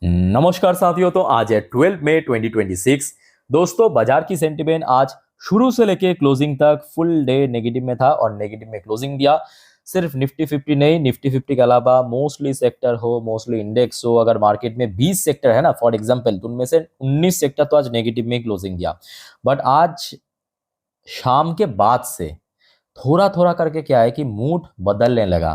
नमस्कार साथियों। तो आज है 12 मई 2026। दोस्तों, बाजार की सेंटिमेंट आज शुरू से लेके क्लोजिंग तक फुल डे नेगेटिव में था और नेगेटिव में क्लोजिंग दिया। सिर्फ निफ्टी 50 नहीं, निफ्टी 50 के अलावा मोस्टली सेक्टर हो, मोस्टली इंडेक्स हो, अगर मार्केट में 20 सेक्टर है ना फॉर एग्जांपल, तो उनमें से 19 सेक्टर तो आज नेगेटिव में क्लोजिंग दिया। बट आज शाम के बाद से थोड़ा थोड़ा करके क्या है कि मूड बदलने लगा।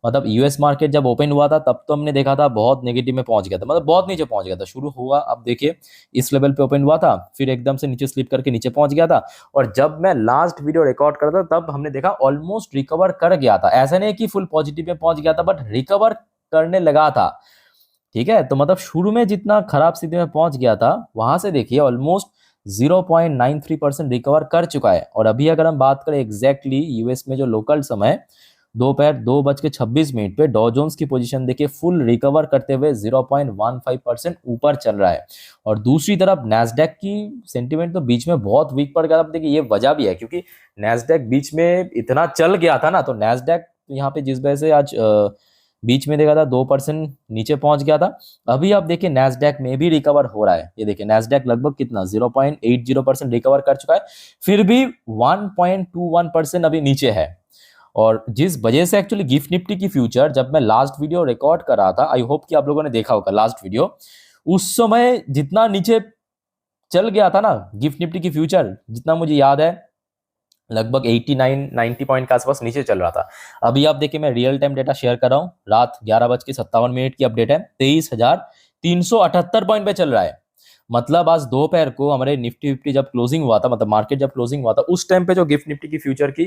मतलब यूएस मार्केट जब ओपन हुआ था तब तो हमने देखा था बहुत नेगेटिव में पहुंच गया था, मतलब बहुत नीचे पहुंच गया था। शुरू हुआ, अब देखिए इस लेवल पे ओपन हुआ था, फिर एकदम से नीचे स्लिप करके नीचे पहुंच गया था। और जब मैं लास्ट वीडियो रिकॉर्ड कर रहा था तब हमने देखा ऑलमोस्ट रिकवर कर गया था। ऐसा नहीं कि फुल पॉजिटिव में पहुंच गया था, बट रिकवर करने लगा था। ठीक है, तो मतलब शुरू में जितना खराब स्थिति में पहुंच गया था वहां से देखिए ऑलमोस्ट 0.93% रिकवर कर चुका है। और अभी अगर हम बात करें एग्जैक्टली यूएस में जो लोकल समय दोपहर 2:26 पे डॉ जोन्स की पोजीशन देखिए फुल रिकवर करते हुए 0.15% ऊपर चल रहा है। और दूसरी तरफ नैस्डैक की सेंटीमेंट तो बीच में बहुत वीक पड़ गया था। अब देखिए ये वजह भी है क्योंकि नैस्डैक बीच में इतना चल गया था ना, तो नैस्डैक यहाँ पे जिस वजह से आज बीच में देखा था 2% नीचे पहुंच गया था। अभी आप देखिए नैस्डैक में भी रिकवर हो रहा है। ये देखिए नैस्डैक लगभग कितना 0.80% रिकवर कर चुका है, फिर भी 1.21% अभी नीचे है। और जिस वजह से एक्चुअली गिफ्ट निफ्टी की फ्यूचर, जब मैं लास्ट वीडियो रिकॉर्ड कर रहा था, आई होप कि आप लोगों ने देखा होगा लास्ट वीडियो, उस समय जितना नीचे चल गया था ना गिफ्ट निफ्टी की फ्यूचर, जितना मुझे याद है लगभग 89-90 पॉइंट के आसपास नीचे चल रहा था। अभी आप देखिए मैं रियल टाइम डेटा शेयर कर रहा हूँ, रात 11:57 की अपडेट है, 23,378 पॉइंट पे चल रहा है। मतलब आज दोपहर को हमारे निफ्टी 50 जब क्लोजिंग हुआ था, मतलब मार्केट जब क्लोजिंग हुआ था उस टाइम पे जो गिफ्ट निफ्टी की फ्यूचर की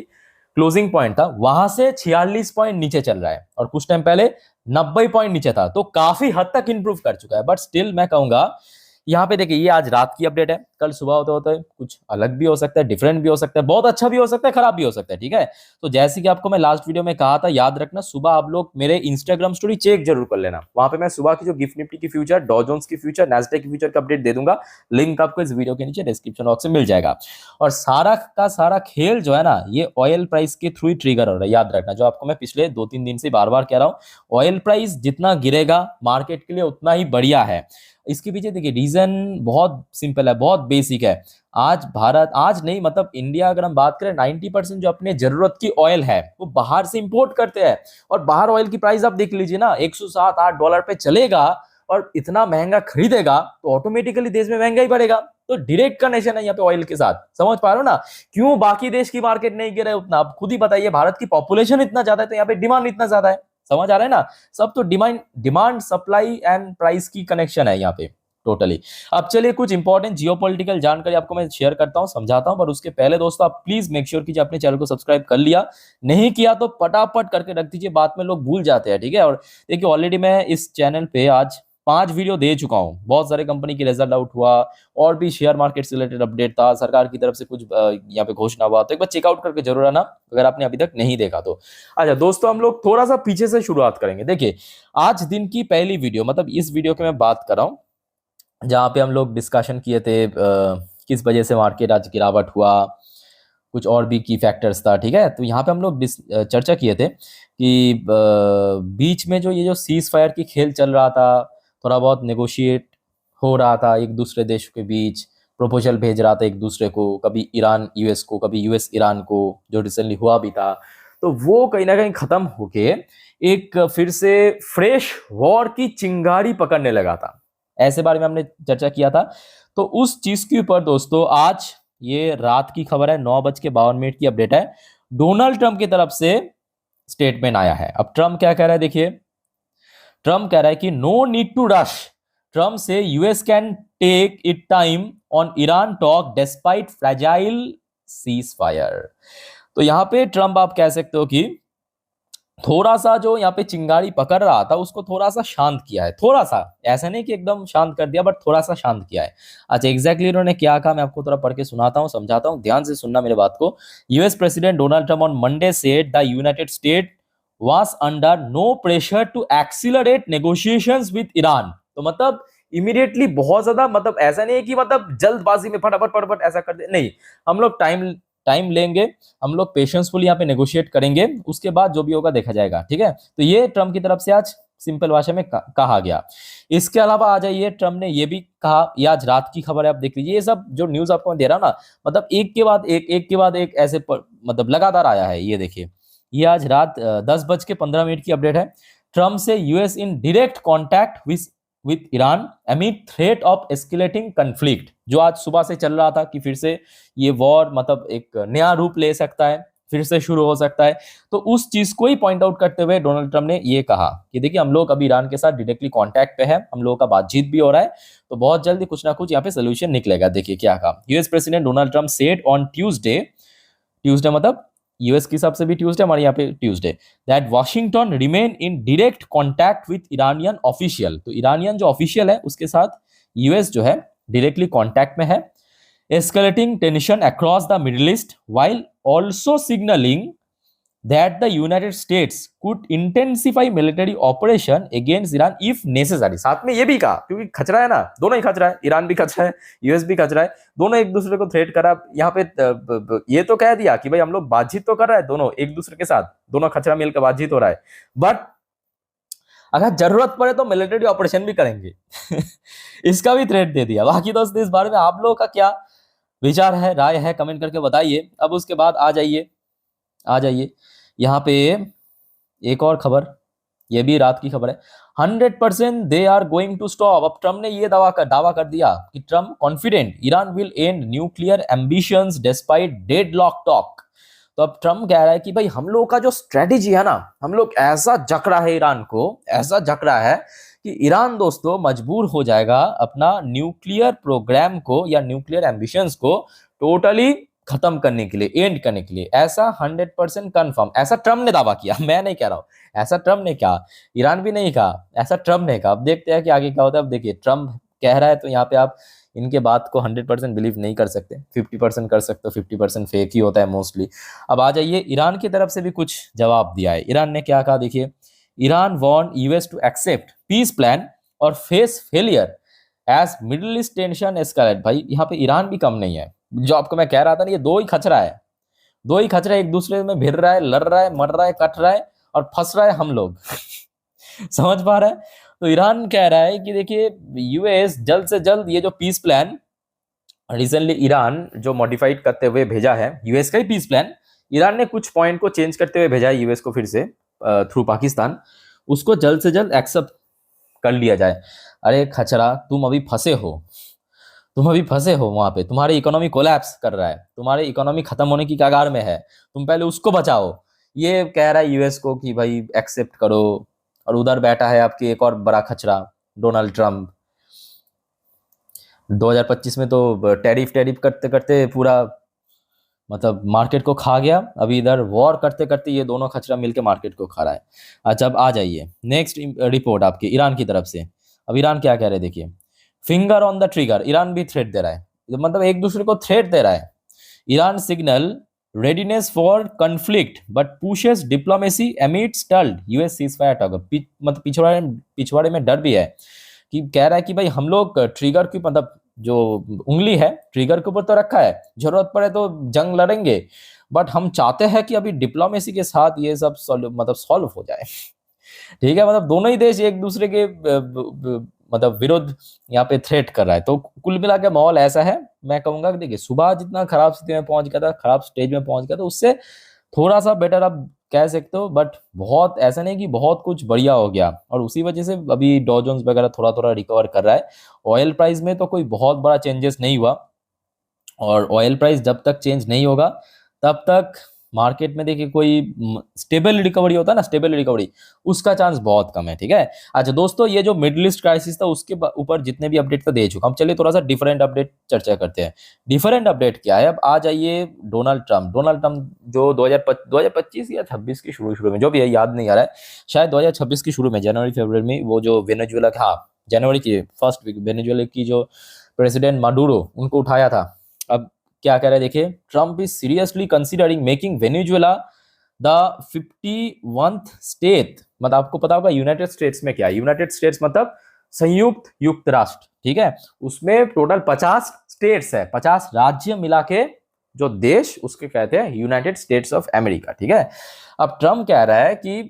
क्लोजिंग पॉइंट था वहां से 46 पॉइंट नीचे चल रहा है, और कुछ टाइम पहले 90 पॉइंट नीचे था। तो काफी हद तक इंप्रूव कर चुका है। बट स्टिल मैं कहूंगा यहाँ पे देखिए ये आज रात की अपडेट है, कल सुबह होते होते कुछ अलग भी हो सकता है, डिफरेंट भी हो सकता है, बहुत अच्छा भी हो सकता है, खराब भी हो सकता है। ठीक है, तो जैसे कि आपको मैं लास्ट वीडियो में कहा था, याद रखना सुबह आप लोग मेरे इंस्टाग्राम स्टोरी चेक जरूर कर लेना। वहां पे मैं सुबह की जो गिफ्ट निफ्टी की फ्यूचर, डॉ जोन्स की फ्यूचर, नैस्डैक की फ्यूचर का अपडेट दे दूंगा। लिंक आपको इस वीडियो के नीचे डिस्क्रिप्शन बॉक्स में मिल जाएगा। और सारा का सारा खेल जो है ना, ये ऑयल प्राइस के थ्रू ही ट्रिगर हो रहा है। याद रखना, जो आपको मैं पिछले 2-3 दिन से बार बार कह रहा हूँ, ऑयल प्राइस जितना गिरेगा मार्केट के लिए उतना ही बढ़िया है। इसके पीछे देखिए रीजन बहुत सिंपल है, बहुत बेसिक है। आज भारत, आज नहीं मतलब इंडिया, अगर हम बात करें 90% जो अपने जरूरत की ऑयल है वो बाहर से इंपोर्ट करते हैं। और बाहर ऑयल की प्राइस आप देख लीजिए ना, $107-8 पे चलेगा और इतना महंगा खरीदेगा तो ऑटोमेटिकली देश में महंगाई बढ़ेगा। तो डायरेक्ट कनेक्शन है यहाँ पे ऑयल के साथ। समझ पा रहे हो ना क्यों बाकी देश की मार्केट नहीं गिरे उतना? आप खुद ही बताइए, भारत की पॉपुलेशन इतना ज्यादा है तो यहाँ पे डिमांड इतना ज्यादा है। समझ आ रहा है ना? सब तो demand demand supply and price की कनेक्शन है यहाँ पे टोटली। अब चलिए कुछ इंपॉर्टेंट जियोपॉलिटिकल जानकारी आपको मैं शेयर करता हूं, समझाता हूं। पर उसके पहले दोस्तों आप प्लीज मेक श्योर कीजिए अपने चैनल को सब्सक्राइब कर लिया, नहीं किया तो फटाफट करके रख दीजिए, बाद में लोग भूल जाते हैं। ठीक है, और देखिए ऑलरेडी मैं इस चैनल पे आज 5 वीडियो दे चुका हूं। बहुत सारे कंपनी की रिजल्ट आउट हुआ और भी शेयर मार्केट से रिलेटेड अपडेट था, सरकार की तरफ से कुछ यहाँ पे घोषणा हुआ, तो एक बार चेकआउट करके जरूर आना अगर आपने अभी तक नहीं देखा तो। अच्छा दोस्तों, हम लोग थोड़ा सा पीछे से शुरुआत करेंगे। देखिए आज दिन की पहली वीडियो, मतलब इस वीडियो की मैं बात कर रहा हूँ जहाँ पे हम लोग डिस्कशन किए थे किस वजह से मार्केट आज गिरावट हुआ, कुछ और भी की फैक्टर्स था। ठीक है, तो यहाँ पे हम लोग चर्चा किए थे कि बीच में जो ये जो सीज फायर की खेल चल रहा था, थोड़ा बहुत नेगोशिएट हो रहा था एक दूसरे देशों के बीच, प्रपोजल भेज रहा था एक दूसरे को, कभी ईरान यूएस को, कभी यूएस ईरान को, जो रिसेंटली हुआ भी था। तो वो कहीं ना कहीं खत्म होके एक फिर से फ्रेश वॉर की चिंगारी पकड़ने लगा था, ऐसे बारे में हमने चर्चा किया था। तो उस चीज के ऊपर दोस्तों आज ये रात की खबर है, 9:52 की अपडेट है। डोनाल्ड ट्रंप की तरफ से स्टेटमेंट आया है। अब ट्रंप क्या कह रहा है देखिए, ट्रंप कह रहा है कि no need to rush. Trump से US can take it time on Iran talk despite fragile cease fire. तो यहां पे ट्रंप आप कह सकते हो कि थोड़ा सा जो यहाँ पे चिंगारी पकड़ रहा था उसको थोड़ा सा शांत किया है। थोड़ा सा, ऐसा नहीं कि एकदम शांत कर दिया, बट थोड़ा सा शांत किया है। अच्छा एग्जैक्टली उन्होंने क्या कहा मैं आपको थोड़ा पढ़ के सुनाता हूँ, समझाता हूँ, ध्यान से सुनना मेरे बात को। US president Donald Trump on Monday said the United State was under no pressure to accelerate negotiations with Iran. तो मतलब इमीडिएटली बहुत ज्यादा, मतलब ऐसा नहीं है कि मतलब जल्दबाजी में फटाफट फटाफट ऐसा कर दे, नहीं, हम लोग टाइम टाइम लेंगे, हम लोग पेशेंसफुली यहाँ पे नेगोशिएट करेंगे, उसके बाद जो भी होगा देखा जाएगा। ठीक है, तो ये ट्रम्प की तरफ से आज सिंपल भाषा में कहा गया। इसके अलावा आ जाइए, ट्रम्प ने ये भी कहा, ये आज रात की खबर है, आप देख लीजिए, ये सब जो न्यूज आपको मैं दे रहा हूं ना, मतलब एक के बाद एक के बाद एक ऐसे मतलब लगातार आया है। ये देखिए, ये आज रात 10:15 की अपडेट है। ट्रम्प से US in direct contact with Iran एमिड threat of escalating conflict. जो आज सुबह से चल रहा था कि फिर से ये वॉर मतलब एक नया रूप ले सकता है, फिर से शुरू हो सकता है, तो उस चीज को ही पॉइंट आउट करते हुए डोनाल्ड ट्रम्प ने ये कहा कि देखिए, हम लोग अभी ईरान के साथ डायरेक्टली कांटेक्ट पे है, हम लोगों का बातचीत भी हो रहा है, तो बहुत जल्दी कुछ ना कुछ यहाँ पे सोल्यूशन निकलेगा। देखिए क्या कहा US president Donald Trump said on Tuesday, Tuesday मतलब यूएस के हिसाब से भी ट्यूसडे, हमारे यहाँ पे Tuesday, that Washington remain in direct contact with Iranian official. तो ईरानियन जो ऑफिशियल है उसके साथ यूएस जो है डायरेक्टली कांटेक्ट में है। Escalating tension across the middle east while also signalling that the United States could intensify military operation against Iran if necessary। साथ में ये भी कहा, क्योंकि खतरा है ना, दोनों ही खतरा है, ईरान भी खतरा है, यूएस भी खतरा है, दोनों एक दूसरे को थ्रेट करा। यहाँ पे ये तो कह दिया कि भाई हम लोग बातचीत तो कर रहे हैं दोनों एक दूसरे के साथ, दोनों खतरा मिलकर बातचीत हो रहा है, बट अगर जरूरत पड़े तो मिलिट्री ऑपरेशन भी करेंगे इसका भी थ्रेट दे दिया। बाकी दोस्तों इस बारे में आप लोगों का क्या विचार है, राय है, कमेंट करके बताइए। अब उसके बाद आ जाइए यहाँ पे एक और खबर, ये भी रात की खबर है। 100% they are going to stop. अब ट्रम्प ने ये दावा कर दिया कि Trump confident Iran will end nuclear ambitions despite deadlock talk. तो अब ट्रम्प कह रहा है कि भाई हम लोग का जो स्ट्रेटेजी है ना, हम लोग ऐसा जकड़ा है ईरान को, ऐसा जकड़ा है कि ईरान दोस्तों मजबूर हो जाएगा अपना न्यूक्लियर प्रोग्राम को या न्यूक्लियर एम्बिशंस को टोटली खत्म करने के लिए, एंड करने के लिए। ऐसा 100% कंफर्म, ऐसा ट्रम्प ने दावा किया, मैं नहीं कह रहा हूं, ऐसा ट्रम्प ने कहा, ईरान भी नहीं कहा, ऐसा ट्रम्प ने कहा। अब देखते हैं कि आगे क्या होता है। अब देखिए ट्रम्प कह रहा है तो यहाँ पे आप इनके बात को 100% बिलीव नहीं कर सकते, 50% कर सकते हो, 50% फेक ही होता है मोस्टली। अब आ जाइए, ईरान की तरफ से भी कुछ जवाब दिया है। ईरान ने क्या कहा देखिए, Iran want US to accept peace plan और face failure as Middle East tension escalate. भाई यहाँ पे ईरान भी कम नहीं है, जो आपको मैं कह रहा था ना, ये दो ही खतरा है, दो ही खतरा एक दूसरे में भिड़ रहा है, लड़ रहा है, मर रहा है, कट रहा है और फंस रहा है हम लोग समझ पा रहा है। तो ईरान कह रहा है कि देखिए यूएस जल्द से जल्द ये जो पीस प्लान रिसेंटली ईरान जो मॉडिफाइड करते हुए भेजा है, यूएस का ही पीस प्लान, ईरान ने कुछ पॉइंट को चेंज करते हुए भेजा है यूएस को फिर से थ्रू पाकिस्तान, उसको जल्द से जल्द एक्सेप्ट कर लिया जाए। अरे खचरा, तुम अभी फंसे हो, तुम अभी फंसे हो वहां पे, तुम्हारी इकोनॉमी कोलैप्स कर रहा है, तुम्हारी इकोनॉमी खत्म होने की कगार में है, तुम पहले उसको बचाओ। ये कह रहा है यूएस को कि भाई एक्सेप्ट करो, और उधर बैठा है आपकी एक और बड़ा खचरा डोनाल्ड ट्रम्प। 2025 में तो टैरिफ करते करते पूरा मतलब मार्केट को खा गया, अभी इधर वॉर करते करते ये दोनों खचरा मिलके मार्केट को खा रहा है। अच्छा अब आ जाइए नेक्स्ट रिपोर्ट आपकी ईरान की तरफ से। अब ईरान क्या कह रहे हैं देखिए, finger on the trigger, Iran भी थ्रेट दे रहा है, मतलब एक दूसरे को थ्रेट दे रहा है। Iran signal readiness for conflict but pushes diplomacy amid stalled US ceasefire talk. मतलब पिछवाड़े में डर भी है कि कह रहा है कि भाई हम लोग ट्रिगर की मतलब जो उंगली है ट्रिगर के ऊपर तो रखा है, जरूरत पड़े तो जंग लड़ेंगे, बट हम चाहते हैं कि अभी डिप्लोमेसी के साथ ये सब मतलब सॉल्व हो जाए। ठीक है, मतलब दोनों ही देश एक दूसरे के मतलब विरुद्ध यहाँ पे थ्रेट कर रहा है। तो कुल मिला के माहौल ऐसा है, मैं कहूंगा कि देखिए सुबह जितना खराब स्थिति में पहुंच गया था, खराब स्टेज में पहुंच गया था, उससे थोड़ा सा बेटर आप कह सकते हो, बट बहुत ऐसा नहीं कि बहुत कुछ बढ़िया हो गया। और उसी वजह से अभी डॉ जोन्स वगैरह थोड़ा थोड़ा रिकवर कर रहा है। ऑयल प्राइस में तो कोई बहुत बड़ा चेंजेस नहीं हुआ, और ऑयल प्राइस जब तक चेंज नहीं होगा तब तक मार्केट में देखिए कोई स्टेबल रिकवरी होता है ना, स्टेबल रिकवरी उसका चांस बहुत कम है। ठीक है, अच्छा दोस्तों, ये जो मिडिल ईस्ट क्राइसिस था उसके ऊपर जितने भी अपडेट तो दे चुका हूं, चलिए थोड़ा सा डिफरेंट अपडेट चर्चा करते हैं। डिफरेंट अपडेट क्या है, अब आ जाइए डोनाल्ड ट्रम्प जो 2025 या 26 की शुरू में, जो भी है याद नहीं आ रहा है, शायद 2026 की शुरू में जनवरी फरवरी में, वो जो वेनेजुएला का, हाँ जनवरी की फर्स्ट वीक, वेनेजुएला की जो प्रेसिडेंट माडुरो उनको उठाया था। अब क्या कह रहे हैं देखिए, Trump is seriously considering making Venezuela the 51th state. मतलब आपको पता होगा यूनाइटेड स्टेट्स में क्या है, यूनाइटेड स्टेट्स मतलब संयुक्त राष्ट्र। ठीक है, उसमें टोटल 50 स्टेट्स है, 50 राज्य मिला के जो देश उसके कहते हैं यूनाइटेड स्टेट्स ऑफ अमेरिका। ठीक है, अब ट्रम्प कह रहा है कि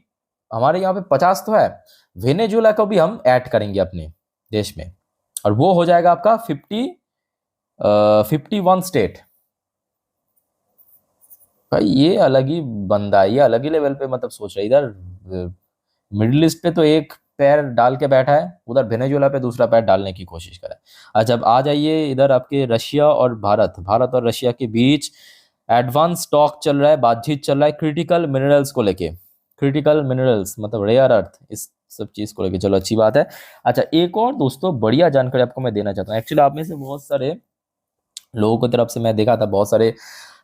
हमारे यहाँ पे 50 तो है, वेनेजुएला को भी हम ऐड करेंगे अपने देश में, और वो हो जाएगा आपका 51 स्टेट। भाई ये अलग ही बंदा है, ये अलग ही लेवल पे मतलब सोच रहा है। इधर मिडिल ईस्ट पे तो एक पैर डाल के बैठा है, उधर वेनेजुएला पे दूसरा पैर डालने की कोशिश कर रहा है। अच्छा अब आ जाइए इधर आपके रशिया और भारत और रशिया के बीच एडवांस टॉक चल रहा है, बातचीत चल रहा है क्रिटिकल मिनरल्स को लेके। क्रिटिकल मिनरल्स मतलब रेयर अर्थ, इस सब चीज को लेके, चलो अच्छी बात है। अच्छा एक और दोस्तों बढ़िया जानकारी आपको मैं देना चाहता हूँ। एक्चुअली आप में से बहुत सारे लोगों की तरफ से मैं देखा था, बहुत सारे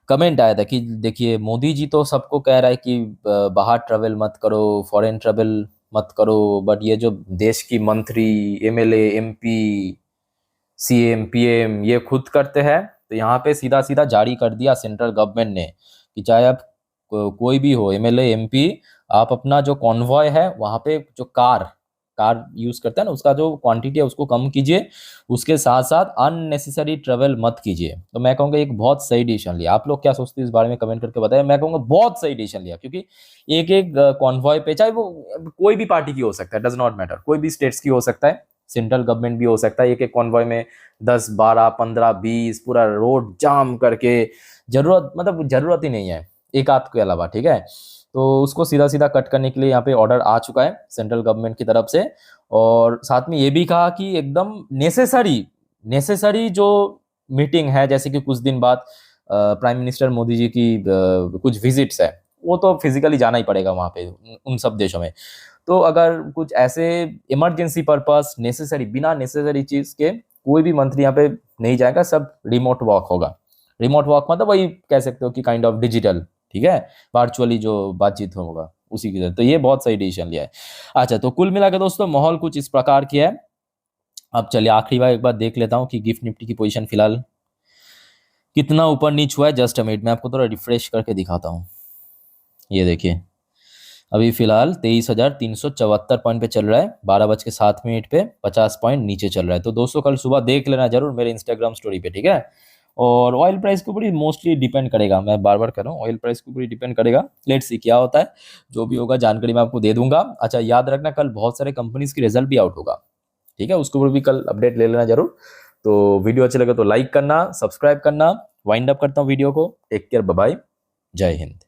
कमेंट आया था कि देखिए मोदी जी तो सबको कह रहा है कि बाहर ट्रेवल मत करो, फॉरेन ट्रेवल मत करो, बट ये जो देश की मंत्री, एमएलए, एमपी, सीएम, पीएम ये खुद करते हैं। तो यहाँ पे सीधा सीधा जारी कर दिया सेंट्रल गवर्नमेंट ने कि चाहे आप कोई भी हो, एमएलए, एमपी, आप अपना जो कॉन्वॉय है वहाँ पे जो कार कार यूज करते हैं ना, उसका जो क्वांटिटी है उसको कम कीजिए, उसके साथ साथ अननेसेसरी ट्रेवल मत कीजिए। तो मैं कहूँगा एक बहुत सही डिसीजन लिया। आप लोग क्या सोचते हैं इस बारे में कमेंट करके बताएं। मैं कहूँगा बहुत सही डिसीजन लिया, क्योंकि एक एक कॉन्वॉय पे, चाहे वो कोई भी पार्टी की हो सकता है, डज नॉट मैटर, कोई भी स्टेट्स की हो सकता है, सेंट्रल गवर्नमेंट भी हो सकता है, एक एक कॉन्वॉय में 10, 12, 15, 20 पूरा रोड जाम करके, जरूरत ही नहीं है एक आध के अलावा, ठीक है। तो उसको सीधा सीधा कट करने के लिए यहाँ पे ऑर्डर आ चुका है सेंट्रल गवर्नमेंट की तरफ से। और साथ में ये भी कहा कि एकदम नेसेसरी जो मीटिंग है, जैसे कि कुछ दिन बाद प्राइम मिनिस्टर मोदी जी की कुछ विजिट्स है, वो तो फिजिकली जाना ही पड़ेगा वहाँ पे उन सब देशों में। तो अगर कुछ ऐसे इमरजेंसी पर्पस, बिना नेसेसरी चीज के कोई भी मंत्री यहाँ पे नहीं जाएगा, सब रिमोट वर्क होगा। रिमोट वर्क मतलब वही कह सकते हो कि काइंड ऑफ डिजिटल, ठीक है, वर्चुअली जो बातचीत होगा उसी की तरह। तो ये बहुत सही डिसीजन लिया है। अच्छा तो कुल मिला के दोस्तों माहौल कुछ इस प्रकार की है। अब चलिए आखिरी बार एक बार देख लेता हूँ कि गिफ्ट निफ्टी की पोजीशन फिलहाल कितना ऊपर नीच हुआ है। जस्ट अ मिनट मैं आपको थोड़ा रिफ्रेश करके दिखाता हूँ। ये देखिए अभी फिलहाल 23,374 पॉइंट पे चल रहा है, 12:07 पे 50 पॉइंट नीचे चल रहा है। तो दोस्तों कल सुबह देख लेना जरूर मेरे इंस्टाग्राम स्टोरी पे, ठीक है। और ऑयल प्राइस के ऊपर ही मोस्टली डिपेंड करेगा, मैं बार बार कर रहा हूँ, ऑयल प्राइस के ऊपर ही डिपेंड करेगा। लेट्स सी क्या होता है, जो भी होगा जानकारी मैं आपको दे दूंगा। अच्छा याद रखना कल बहुत सारे कंपनीज की रिजल्ट भी आउट होगा, ठीक है, उसके ऊपर भी कल अपडेट ले लेना जरूर। तो वीडियो अच्छा लगे तो लाइक करना, सब्सक्राइब करना। वाइंड अप करता हूँ वीडियो को। टेक केयर, बाय बाय, जय हिंद।